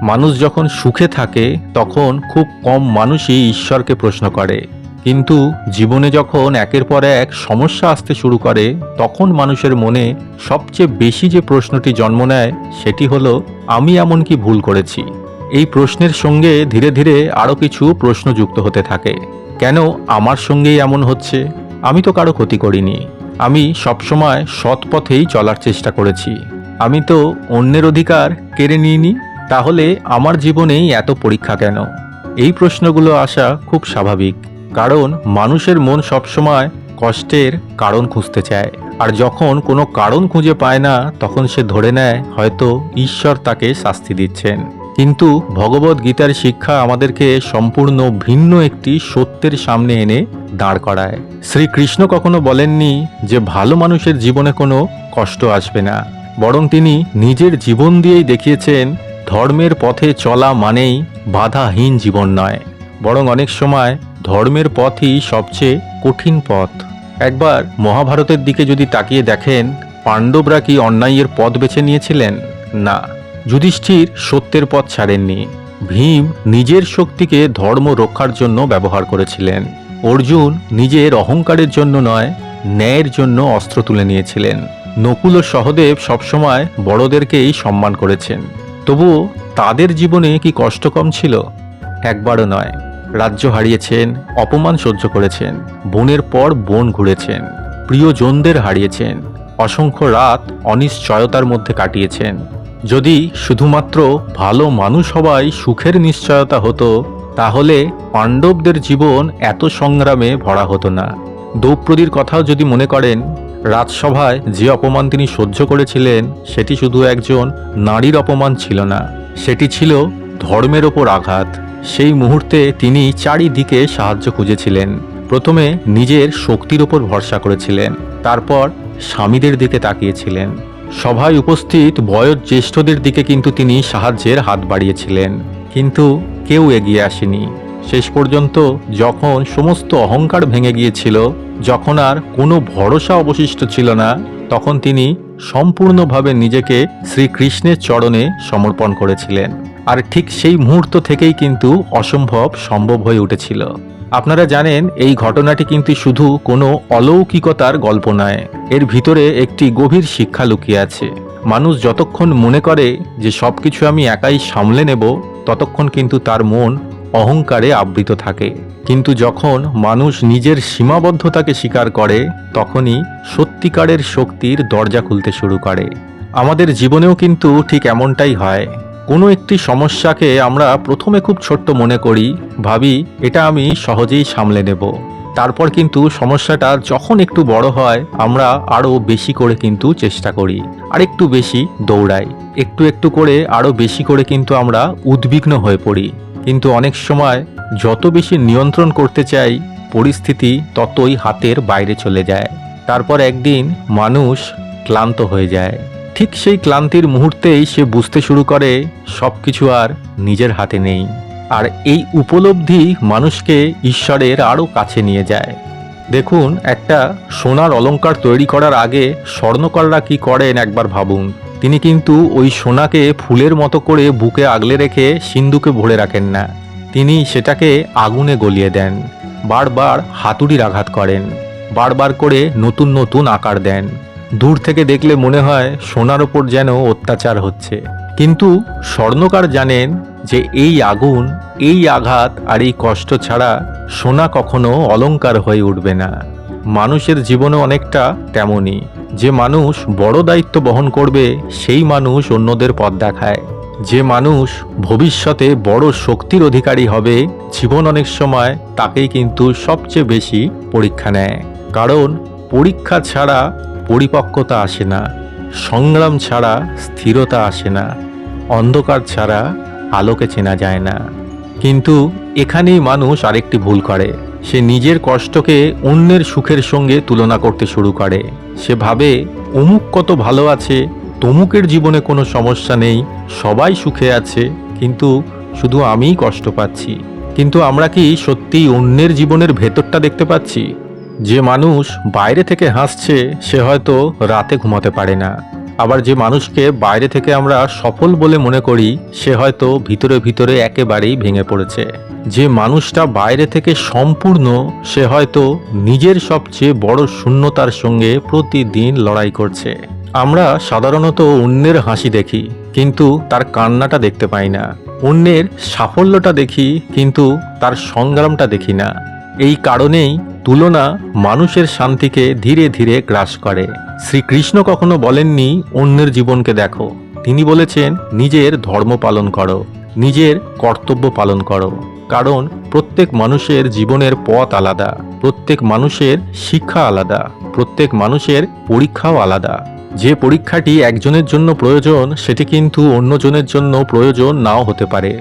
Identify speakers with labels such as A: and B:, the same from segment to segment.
A: মানুষ যখন সুখে থাকে তখন খুব কম মানুষই ঈশ্বরকে প্রশ্ন করে, কিন্তু জীবনে যখন একের পর এক সমস্যা আসতে শুরু করে তখন মানুষের মনে সবচেয়ে বেশি যে প্রশ্নটি জন্ম নেয় সেটি হলো, আমি এমন কি ভুল করেছি? এই প্রশ্নের সঙ্গে ধীরে ধীরে আরও কিছু প্রশ্ন যুক্ত হতে থাকে। কেন আমার সঙ্গেই এমন হচ্ছে? আমি তো কারো ক্ষতি করিনি। আমি সবসময় সৎ পথেই চলার চেষ্টা করেছি। আমি তো অন্যের অধিকার কেড়ে নিইনি। তাহলে আমার জীবনেই এত পরীক্ষা কেন? এই প্রশ্নগুলো আসা খুব স্বাভাবিক, কারণ মানুষের মন সবসময় কষ্টের কারণ খুঁজতে চায়। আর যখন কোনো কারণ খুঁজে পায় না তখন সে ধরে নেয় হয়তো ঈশ্বর তাকে শাস্তি দিচ্ছেন। কিন্তু ভগবদ গীতার শিক্ষা আমাদেরকে সম্পূর্ণ ভিন্ন একটি সত্যের সামনে এনে দাঁড় করায়। শ্রীকৃষ্ণ কখনো বলেননি যে ভালো মানুষের জীবনে কোনো কষ্ট আসবে না, বরং তিনি নিজের জীবন দিয়েই দেখিয়েছেন ধর্মের পথে চলা মানেই বাধাহীন জীবন নয়, বরং অনেক সময় ধর্মের পথই সবচেয়ে কঠিন পথ। একবার মহাভারতের দিকে যদি তাকিয়ে দেখেন, পাণ্ডবরা কি অন্যায়ের পথ বেছে নিয়েছিলেন? না। যুধিষ্ঠির সত্যের পথ ছাড়েননি। ভীম নিজের শক্তিকে ধর্ম রক্ষার জন্য ব্যবহার করেছিলেন। অর্জুন নিজের অহংকারের জন্য নয়, ন্যায়ের জন্য অস্ত্র তুলে নিয়েছিলেন। নকুল ও সহদেব সবসময় বড়দেরকেই সম্মান করেছেন। তবুও তাদের জীবনে কি কষ্ট কম ছিল? একবারও নয়। রাজ্য হারিয়েছেন, অপমান সহ্য করেছেন, বোনের পর বোন ঘুরেছেন, প্রিয়জনদের হারিয়েছেন, অসংখ্য রাত অনিশ্চয়তার মধ্যে কাটিয়েছেন। যদি শুধুমাত্র ভালো মানুষ হওয়াই সুখের নিশ্চয়তা হতো, তাহলে পাণ্ডবদের জীবন এত সংগ্রামে ভরা হতো না। দ্রৌপদীর কথাও যদি মনে করেন, রাজসভায় যে অপমান তিনি সহ্য করেছিলেন সেটি শুধু একজন নারীর অপমান ছিল না, সেটি ছিল ধর্মের ওপর আঘাত। সেই মুহূর্তে তিনি চারিদিকে সাহায্য খুঁজেছিলেন। প্রথমে নিজের শক্তির ওপর ভরসা করেছিলেন, তারপর স্বামীদের দিকে তাকিয়েছিলেন। সভায় উপস্থিত বয়োজ্যেষ্ঠদের দিকে কিন্তু তিনি সাহায্যের হাত বাড়িয়েছিলেন, কিন্তু কেউ এগিয়ে আসেনি। শেষ পর্যন্ত যখন সমস্ত অহংকার ভেঙে গিয়েছিল, যখন আর কোনো ভরসা অবশিষ্ট ছিল না, তখন তিনি সম্পূর্ণভাবে নিজেকে শ্রীকৃষ্ণের চরণে সমর্পণ করেছিলেন। আর ঠিক সেই মুহূর্ত থেকেই কিন্তু অসম্ভব সম্ভব হয়ে উঠেছিল। আপনারা জানেন, এই ঘটনাটি কিন্তু শুধু কোনো অলৌকিকতার গল্প নয়, এর ভিতরে একটি গভীর শিক্ষা লুকিয়ে আছে। মানুষ যতক্ষণ মনে করে যে সবকিছু আমি একাই সামলে নেব, ততক্ষণ কিন্তু তার মন অহংকারে আবৃত থাকে। কিন্তু যখন মানুষ নিজের সীমাবদ্ধতাকে স্বীকার করে, তখনই সত্যিকারের শক্তির দরজা খুলতে শুরু করে। আমাদের জীবনেও কিন্তু ঠিক এমনটাই হয়। কোনো একটি সমস্যাকে আমরা প্রথমে খুব ছোট্ট মনে করি, ভাবি এটা আমি সহজেই সামলে নেব। তারপর কিন্তু সমস্যাটা যখন একটু বড় হয়, আমরা আরও বেশি করে কিন্তু চেষ্টা করি, আর একটু বেশি দৌড়াই, একটু একটু করে আরও বেশি করে কিন্তু আমরা উদ্বিগ্ন হয়ে পড়ি। কিন্তু অনেক সময় যত বেশি নিয়ন্ত্রণ করতে চাই, পরিস্থিতি ততই হাতের বাইরে চলে যায়। তারপর একদিন মানুষ ক্লান্ত হয়ে যায়। ঠিক সেই ক্লান্তির মুহূর্তেই সে বুঝতে শুরু করে সবকিছু আর নিজের হাতে নেই। আর এই উপলব্ধি মানুষকে ঈশ্বরের আরও কাছে নিয়ে যায়। দেখুন, একটা সোনার অলংকার তৈরি করার আগে স্বর্ণকাররা কি করেন একবার ভাবুন। তিনি কিন্তু ওই সোনাকে ফুলের মতো করে বুকে আগলে রেখে সিন্ধুকে ভরে রাখেন না, তিনি সেটাকে আগুনে গলিয়ে দেন, বারবার হাতুড়ির আঘাত করেন, বারবার করে নতুন নতুন আকার দেন। দূর থেকে দেখলে মনে হয় সোনার ওপর যেন অত্যাচার হচ্ছে, কিন্তু স্বর্ণকার জানেন যে এই আগুন, এই আঘাত আর এই কষ্ট ছাড়া সোনা কখনো অলংকার হয়ে উঠবে না। মানুষের জীবনে অনেকটা তেমনই। যে মানুষ বড় দায়িত্ব বহন করবে, সেই মানুষ অন্যদের পথ দেখায়। যে মানুষ ভবিষ্যতে বড় শক্তির অধিকারী হবে, জীবন অনেক সময় তাকেই কিন্তু সবচেয়ে বেশি পরীক্ষা নেয়। কারণ পরীক্ষা ছাড়া পরিপক্কতা আসে না, সংগ্রাম ছাড়া স্থিরতা আসে না, অন্ধকার ছাড়া আলোকে চেনা যায় না। কিন্তু এখানেই মানুষ আরেকটি ভুল করে, সে নিজের কষ্টকে অন্যের সুখের সঙ্গে তুলনা করতে শুরু করে। সে ভাবে অমুক কত ভালো আছে, তমুকের জীবনে কোনো সমস্যা নেই, সবাই সুখে আছে, কিন্তু শুধু আমিই কষ্ট পাচ্ছি। কিন্তু আমরা কি সত্যিই অন্যের জীবনের ভেতরটা দেখতে পাচ্ছি? যে মানুষ বাইরে থেকে হাসছে, সে হয়তো রাতে ঘুমাতে পারে না, আবার যে মানুষকে বাইরে থেকে আমরা সফল বলে মনে করি সে হয়তো ভিতরে ভিতরে একেবারেই ভেঙে পড়েছে। যে মানুষটা বাইরে থেকে সম্পূর্ণ সে হয়তো নিজের সবচেয়ে বড় শূন্যতার সঙ্গে প্রতিদিন লড়াই করছে। আমরা সাধারণত অন্যের হাসি দেখি কিন্তু তার কান্নাটা দেখতে পাই না, অন্যের সাফল্যটা দেখি কিন্তু তার সংগ্রামটা দেখি না। এই কারণেই তুলনা মানুষের শান্তিকে ধীরে ধীরে গ্রাস করে। শ্রীকৃষ্ণ কখনো বলেননি অন্যের জীবনকে দেখো, তিনি বলেছেন নিজের ধর্ম পালন করো, নিজের কর্তব্য পালন করো। কারণ প্রত্যেক মানুষের জীবনের পথ আলাদা, প্রত্যেক মানুষের শিক্ষা আলাদা, প্রত্যেক মানুষের পরীক্ষাও আলাদা। যে পরীক্ষাটি একজনের জন্য প্রয়োজন সেটি কিন্তু অন্যজনের জন্য প্রয়োজন নাও হতে পারে।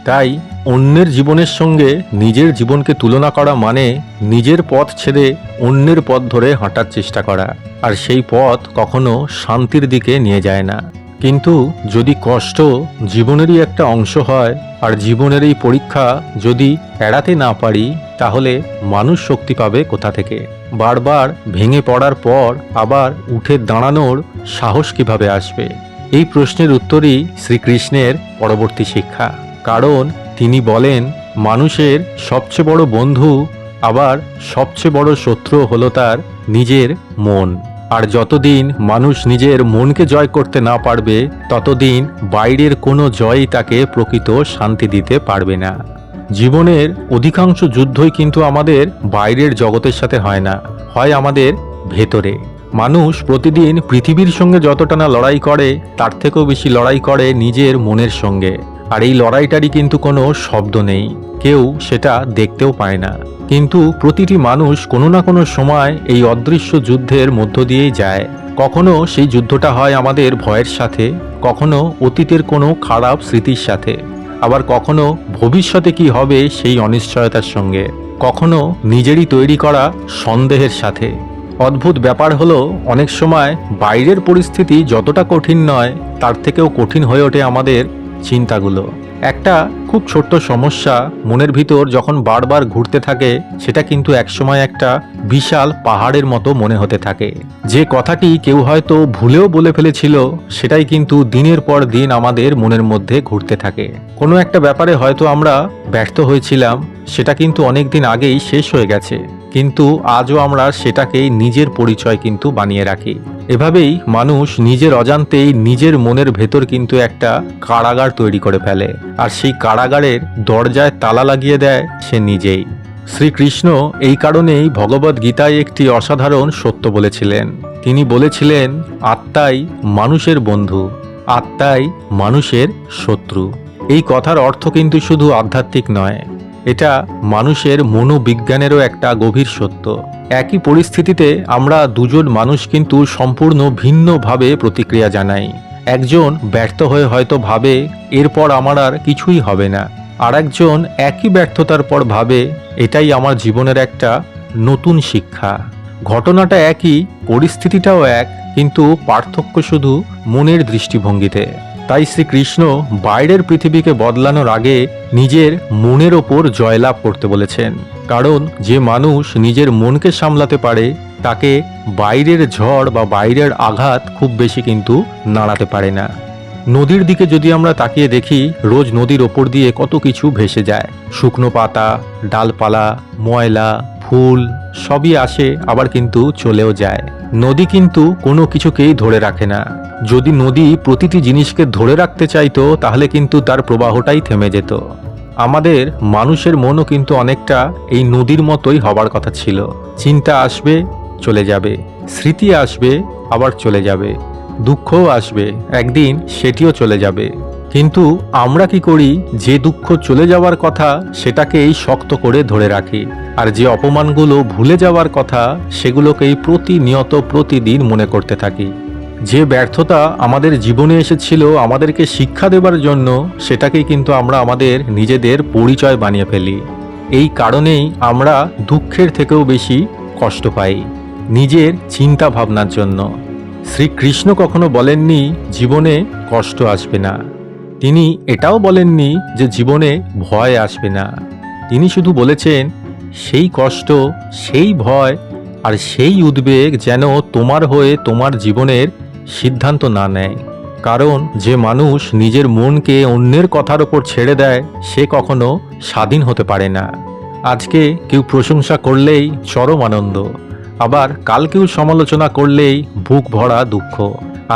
A: তাই অন্যের জীবনের সঙ্গে নিজের জীবনকে তুলনা করা মানে নিজের পথ ছেড়ে অন্যের পথ ধরে হাঁটার চেষ্টা করা, আর সেই পথ কখনো শান্তির দিকে নিয়ে যায় না। কিন্তু যদি কষ্ট জীবনেরই একটা অংশ হয় আর জীবনের এই পরীক্ষা যদি এড়াতে না পারি তাহলে মানুষ শক্তি পাবে কোথা থেকে? বারবার ভেঙে পড়ার পর আবার উঠে দাঁড়ানোর সাহস কিভাবে আসবে? এই প্রশ্নের উত্তরই শ্রীকৃষ্ণের পরবর্তী শিক্ষা। কারণ তিনি বলেন মানুষের সবচেয়ে বড় বন্ধু আবার সবচেয়ে বড় শত্রু হলো তার নিজের মন। আর যতদিন মানুষ নিজের মনকে জয় করতে না পারবে ততদিন বাইরের কোনো জয়ই তাকে প্রকৃত শান্তি দিতে পারবে না। জীবনের অধিকাংশ যুদ্ধই কিন্তু আমাদের বাইরের জগতের সাথে হয় না, হয় আমাদের ভেতরে। মানুষ প্রতিদিন পৃথিবীর সঙ্গে যতটা না লড়াই করে তার থেকেও বেশি লড়াই করে নিজের মনের সঙ্গে। আর এই লড়াইটারই কিন্তু কোনো শব্দ নেই, কেউ সেটা দেখতেও পায় না। কিন্তু প্রতিটি মানুষ কোনো না কোনো সময় এই অদৃশ্য যুদ্ধের মধ্য দিয়েই যায়। কখনো সেই যুদ্ধটা হয় আমাদের ভয়ের সাথে, কখনো অতীতের কোনো খারাপ স্মৃতির সাথে, আবার কখনো ভবিষ্যতে কি হবে সেই অনিশ্চয়তার সঙ্গে, কখনো নিজেরই তৈরি করা সন্দেহের সাথে। অদ্ভুত ব্যাপার হলো অনেক সময় বাইরের পরিস্থিতি যতটা কঠিন নয় তার থেকেও কঠিন হয়ে ওঠে আমাদের চিন্তাগুলো। একটা খুব ছোট্ট সমস্যা মনের ভিতর যখন বারবার ঘুরতে থাকে সেটা কিন্তু একসময় একটা বিশাল পাহাড়ের মতো মনে হতে থাকে। যে কথাটি কেউ হয়তো ভুলেও বলে ফেলেছিল সেটাই কিন্তু দিনের পর দিন আমাদের মনের মধ্যে ঘুরতে থাকে। কোনো একটা ব্যাপারে হয়তো আমরা ব্যর্থ হয়েছিলাম, সেটা কিন্তু অনেক দিন আগেই শেষ হয়ে গেছে, কিন্তু আজও আমরা সেটাকেই নিজের পরিচয় কিন্তু বানিয়ে রাখি। এভাবেই মানুষ নিজের অজান্তেই নিজের মনের ভেতর কিন্তু একটা কারাগার তৈরি করে ফেলে, আর সেই কারাগারের দরজায় তালা লাগিয়ে দেয় সে নিজেই। শ্রীকৃষ্ণ এই কারণেই ভগবদ গীতায় একটি অসাধারণ সত্য বলেছিলেন। তিনি বলেছিলেন আত্মাই মানুষের বন্ধু, আত্মাই মানুষের শত্রু। এই কথার অর্থ কিন্তু শুধু আধ্যাত্মিক নয়, এটা মানুষের মনোবিজ্ঞানেরও একটা গভীর সত্য। একই পরিস্থিতিতে আমরা দুজন মানুষ কিন্তু সম্পূর্ণ ভিন্নভাবে প্রতিক্রিয়া জানাই। একজন ব্যর্থ হয়ে হয়তো ভাবে এরপর আমার আর কিছুই হবে না, আর একজন একই ব্যর্থতার পর ভাবে এটাই আমার জীবনের একটা নতুন শিক্ষা। ঘটনাটা একই, পরিস্থিতিটাও এক, কিন্তু পার্থক্য শুধু মনের দৃষ্টিভঙ্গিতে। তাই শ্রীকৃষ্ণ বাইরের পৃথিবীকে বদলানোর আগে নিজের মনের ওপর জয়লাভ করতে বলেছেন। কারণ যে মানুষ নিজের মনকে সামলাতে পারে তাকে বাইরের ঝড় বা বাইরের আঘাত খুব বেশি কিন্তু নাড়াতে পারে না। নদীর দিকে যদি আমরা তাকিয়ে দেখি, রোজ নদীর ওপর দিয়ে কত কিছু ভেসে যায়। শুকনো পাতা, ডালপালা, ময়লা, ফুল সবই আসে আবার কিন্তু চলেও যায়। নদী কিন্তু কোনো কিছুকেই ধরে রাখে না। যদি নদী প্রতিটি জিনিসকে ধরে রাখতে চাইতো তাহলে কিন্তু তার প্রবাহটাই থেমে যেত। আমাদের মানুষের মনও কিন্তু অনেকটা এই নদীর মতোই হবার কথা ছিল। চিন্তা আসবে, চলে যাবে, স্মৃতি আসবে, আবার চলে যাবে, দুঃখও আসবে, একদিন সেটিও চলে যাবে। কিন্তু আমরা কি করি, যে দুঃখ চলে যাওয়ার কথা সেটাকেই শক্ত করে ধরে রাখি, আর যে অপমানগুলো ভুলে যাওয়ার কথা সেগুলোকেই প্রতিনিয়ত প্রতিদিন মনে করতে থাকি। যে ব্যর্থতা আমাদের জীবনে এসেছিল আমাদেরকে শিক্ষা দেবার জন্য, সেটাকেই কিন্তু আমরা আমাদের নিজেদের পরিচয় বানিয়ে ফেলি। এই কারণেই আমরা দুঃখের থেকেও বেশি কষ্ট পাই নিজের চিন্তা ভাবনার জন্য। শ্রীকৃষ্ণ কখনো বলেননি জীবনে কষ্ট আসবে না, তিনি এটাও বলেননি যে জীবনে ভয় আসবে না। তিনি শুধু বলেছেন সেই কষ্ট, সেই ভয় আর সেই উদ্বেগ যেন তোমার হয়ে তোমার জীবনের সিদ্ধান্ত না নেয়। কারণ যে মানুষ নিজের মনকে অন্যের কথার ওপর ছেড়ে দেয় সে কখনো স্বাধীন হতে পারে না। আজকে কেউ প্রশংসা করলেই চরম আনন্দ, আবার কাল কেউ সমালোচনা করলেই বুক ভরা দুঃখ।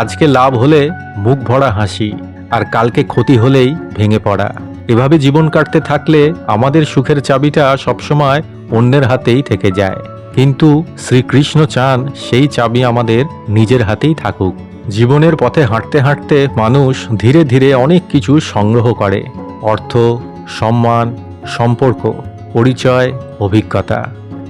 A: আজকে লাভ হলে মুখ ভরা হাসি, আর কালকে ক্ষতি হলেই ভেঙে পড়া। এভাবে জীবন কাটতে থাকলে আমাদের সুখের চাবিটা সবসময় অন্যের হাতেই থেকে যায়। কিন্তু শ্রীকৃষ্ণ চান সেই চাবি আমাদের নিজের হাতেই থাকুক। জীবনের পথে হাঁটতে হাঁটতে মানুষ ধীরে ধীরে অনেক কিছু সংগ্রহ করে: অর্থ, সম্মান, সম্পর্ক, পরিচয়, অভিজ্ঞতা।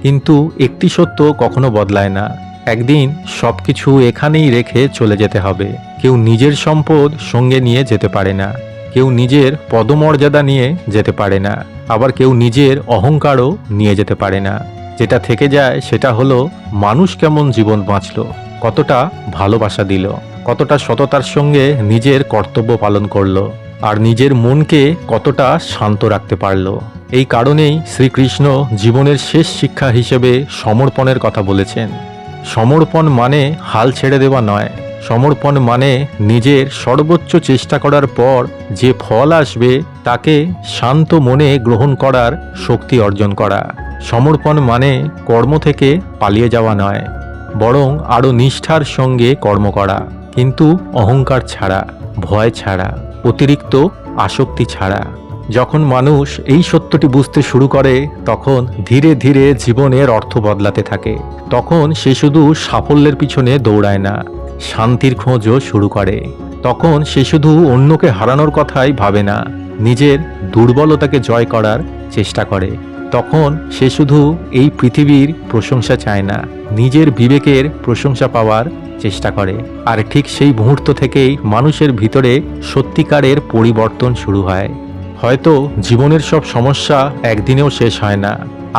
A: কিন্তু একটি সত্য কখনো বদলায় না, একদিন সবকিছু এখানেই রেখে চলে যেতে হবে। কেউ নিজের সম্পদ সঙ্গে নিয়ে যেতে পারে না, কেউ নিজের পদমর্যাদা নিয়ে যেতে পারে না, আবার কেউ নিজের অহংকারও নিয়ে যেতে পারে না। যেটা থেকে যায় সেটা হলো মানুষ কেমন জীবন বাঁচল, কতটা ভালোবাসা দিল, কতটা সততার সঙ্গে নিজের কর্তব্য পালন করলো, আর নিজের মনকে কতটা শান্ত রাখতে পারল। এই কারণেই শ্রীকৃষ্ণ জীবনের শেষ শিক্ষা হিসেবে সমর্পণের কথা বলেছেন। সমর্পণ মানে হাল ছেড়ে দেওয়া নয়, সমর্পণ মানে নিজের সর্বোচ্চ চেষ্টা করার পর যে ফল আসবে তাকে শান্ত মনে গ্রহণ করার শক্তি অর্জন করা। সমর্পণ মানে কর্ম থেকে পালিয়ে যাওয়া নয়, বরং আরও নিষ্ঠার সঙ্গে কর্ম করা, কিন্তু অহংকার ছাড়া, ভয় ছাড়া, অতিরিক্ত আসক্তি ছাড়া। যখন মানুষ এই সত্যটি বুঝতে শুরু করে তখন ধীরে ধীরে জীবনের অর্থ বদলাতে থাকে। তখন সে শুধু সাফল্যের পিছনে দৌড়ায় না, শান্তির খোঁজও শুরু করে। তখন সে শুধু অন্যকে হারানোর কথাই ভাবে না, নিজের দুর্বলতাকে জয় করার চেষ্টা করে। তখন সে শুধু এই পৃথিবীর প্রশংসা চায় না, নিজের বিবেকের প্রশংসা পাওয়ার চেষ্টা করে। আর ঠিক সেই মুহূর্ত থেকেই মানুষের ভিতরে সত্যিকারের পরিবর্তন শুরু হয়। হয়তো জীবনের সব সমস্যা একদিনেও শেষ হয় না,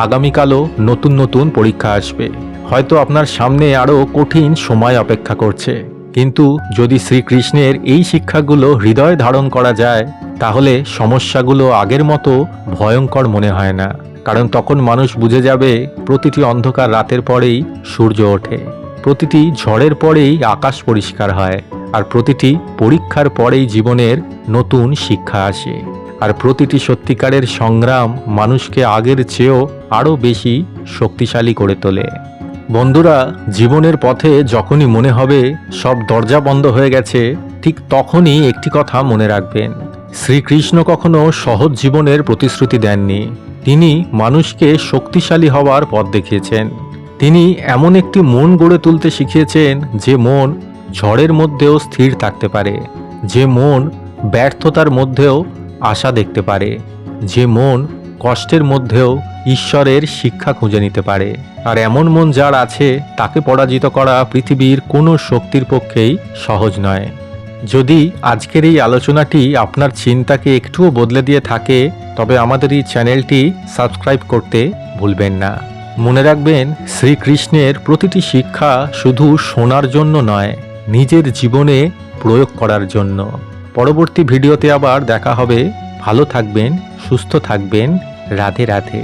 A: আগামীকালও নতুন নতুন পরীক্ষা আসবে। হয়তো আপনার সামনে আরও কঠিন সময় অপেক্ষা করছে, কিন্তু যদি শ্রীকৃষ্ণের এই শিক্ষাগুলো হৃদয়ে ধারণ করা যায় তাহলে সমস্যাগুলো আগের মতো ভয়ঙ্কর মনে হয় না। কারণ তখন মানুষ বুঝে যাবে প্রতিটি অন্ধকার রাতের পরেই সূর্য ওঠে, প্রতিটি ঝড়ের পরেই আকাশ পরিষ্কার হয়, আর প্রতিটি পরীক্ষার পরেই জীবনের নতুন শিক্ষা আসে। আর প্রতিটি সত্যিকারের সংগ্রাম মানুষকে আগের চেয়েও আরও বেশি শক্তিশালী করে তোলে। বন্ধুরা, জীবনের পথে যখনই মনে হবে সব দরজা বন্ধ হয়ে গেছে, ঠিক তখনই একটি কথা মনে রাখবেন: শ্রীকৃষ্ণ কখনো সহজ জীবনের প্রতিশ্রুতি দেননি। তিনি মানুষকে শক্তিশালী হওয়ার পথ দেখিয়েছেন। তিনি এমন একটি মন গড়ে তুলতে শিখিয়েছেন যে মন ঝড়ের মধ্যেও স্থির থাকতে পারে, যে মন ব্যর্থতার মধ্যেও আশা দেখতে পারে, যে মন কষ্টের মধ্যেও ঈশ্বরের শিক্ষা খুঁজে নিতে পারে। আর এমন মন যার আছে তাকে পরাজিত করা পৃথিবীর কোনো শক্তির পক্ষেই সহজ নয়। যদি আজকের এই আলোচনাটি আপনার চিন্তাকে একটুও বদলে দিয়ে থাকে তবে আমাদের এই চ্যানেলটি সাবস্ক্রাইব করতে ভুলবেন না। মনে রাখবেন, শ্রীকৃষ্ণের প্রতিটি শিক্ষা শুধু শোনার জন্য নয়, নিজের জীবনে প্রয়োগ করার জন্য। পরবর্তী ভিডিওতে আবার দেখা হবে। ভালো থাকবেন, সুস্থ থাকবেন। রাধে রাধে।